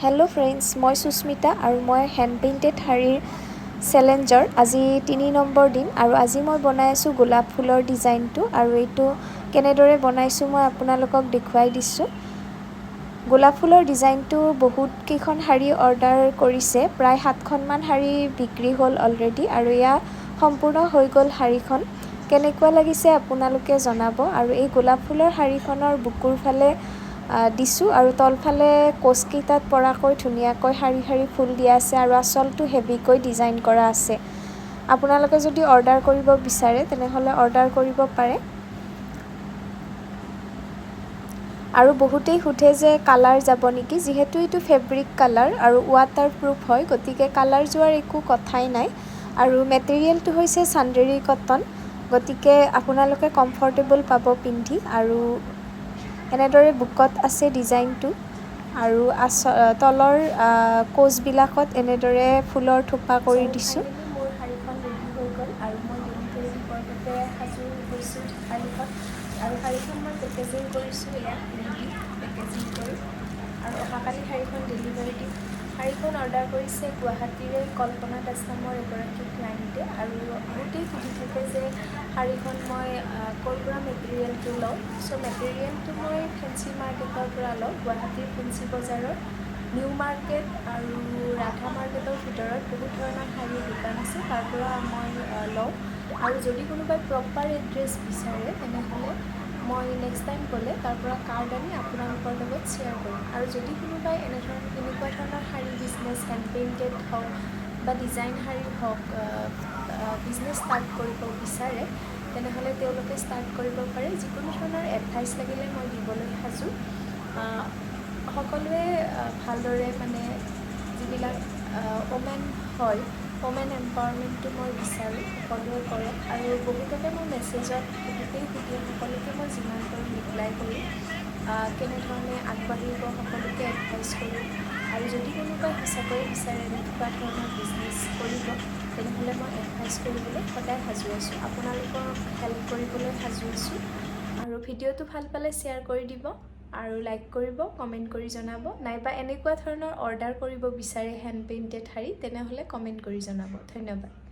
Hello friends मैं सुस्मिता और मैं हैंड पेइंटेड शारीर चैलेंजर आज 3 নম্বৰ दिन और आज मैं बनाई आसो गोलाप फुलर डिजाइन तो और ये केनेदरे बनाइছো मैं आपनालोকক देखुवाई दिसो। गोलाप फुलर डिजाइन तो बहुत केइखन शारी अर्डार करिसे प्राय 7খন मान शारी बिक्री हल अलरेडी और या सम्पूर्ण হৈ গল শাৰীখন केनेकुवा लागिसे आपनालोके जनाब। और ये गोलाप फुलर शारीखনৰ बुकुर फाले दिसो और तलफाले कोचकेइटात पराকৈ धुनियाকৈ শাৰী শাৰী ফুল দিয়া আছে और आसलটো हेभिকৈ डिजाइन কৰা আছে। आपनालोके যদি अर्डार কৰিব বিচাৰে তেনেহলে अर्डार কৰিব পাৰে। और बहुतेই सोधे जे कालार যাব नेকি जेहेतु एटु फेब्रिक कालार और वाटार प्रूफ है गतिके कालार जोৱাৰ एकु कथाई नाइ और मेटेरियलটো হৈছে চান্দেৰী कटन गतिके आपनालोके कम्फर्टेबल पाब पिंधि और এনেদৰে বুকত আছে ডিজাইনটো আৰু তলৰ কোচবিলাকত এনেদৰে ফুলৰ থোপা কৰি দিছো। মোৰ শাৰীখন ৰেডি হৈ গল আৰু মই ডেলিভাৰী দিবতে সাজু হৈছো শাৰীখন আৰু শাৰীখন মই পেকেজিং কৰিছো এয়া ৰেডি পেকেজিং কৰি আৰু অহাকালি শাৰীখন ডেলিভাৰী দিম। শাৰীখন অৰ্ডাৰ কৰিছে গুৱাহাটীৰে কল্পনা দাস নামৰ এগৰাকী ক্লায়েণ্টে আৰু বহুতেই সুধি থাকে যে শাৰীখন মই ক'ৰ পৰা মেটেৰিয়েলটো লওঁ। চ' মেটেৰিয়েলটো মই ফেঞ্চি মাৰ্কেটৰ পৰা লওঁ। গুৱাহাটীৰ ফেঞ্চি বজাৰৰ নিউ মাৰ্কেট আৰু ৰাধা মাৰ্কেটৰ ভিতৰত বহুত ধৰণৰ শাৰীৰ দোকান আছে তাৰ পৰা মই লওঁ। আৰু যদি কোনোবাই প্ৰপাৰ এড্ৰেছ বিচাৰে তেনেহ'লে মই নেক্সট টাইম গ'লে তাৰ পৰা কাৰ্ড আনি আপোনালোকৰ লগত শ্বেয়াৰ কৰিম। আৰু যদি কোনোবাই এনেকুৱা ধৰণৰ শাৰী বিজনেছ হেণ্ড পেইণ্টেড হওক বা ডিজাইন শাৰী হওক বিজনেছ ষ্টাৰ্ট কৰিব বিচাৰে তেনেহ'লে তেওঁলোকে ষ্টাৰ্ট কৰিব পাৰে। যিকোনো ধৰণৰ এডভাইচ লাগিলে মই দিবলৈ সাজু। সকলোৱে ভালদৰে মানে যিবিলাক ওমেন হয় ওমেন এম্পাৱাৰমেণ্টটো মই বিচাৰোঁ সকলোৱে কৰক আৰু বহুতকে মই মেছেজত বহুতেই সুধে সকলোকে মই যিমান পাৰোঁ ৰিপ্লাই কৰোঁ কেনেধৰণে আগবাঢ়িব সকলোকে এডভাইচ কৰোঁ। আৰু যদি কোনোবাই সঁচাকৈয়ে বিচাৰে এনেকুৱা ধৰণৰ বিজনেছ কৰিব তেনেহ'লে মই এডভাইচ কৰিবলৈ সদায় সাজু আছোঁ। আপোনালোকক হেল্প কৰিবলৈ সাজু আছোঁ। আৰু ভিডিঅ'টো ভাল পালে শ্বেয়াৰ কৰি দিব আৰু লাইক কৰিব কমেণ্ট কৰি জনাব নাইবা এনেকুৱা ধৰণৰ অৰ্ডাৰ কৰিব বিচাৰে হেণ্ড পেইণ্টেড শাৰী তেনেহ'লে কমেণ্ট কৰি জনাব। ধন্যবাদ।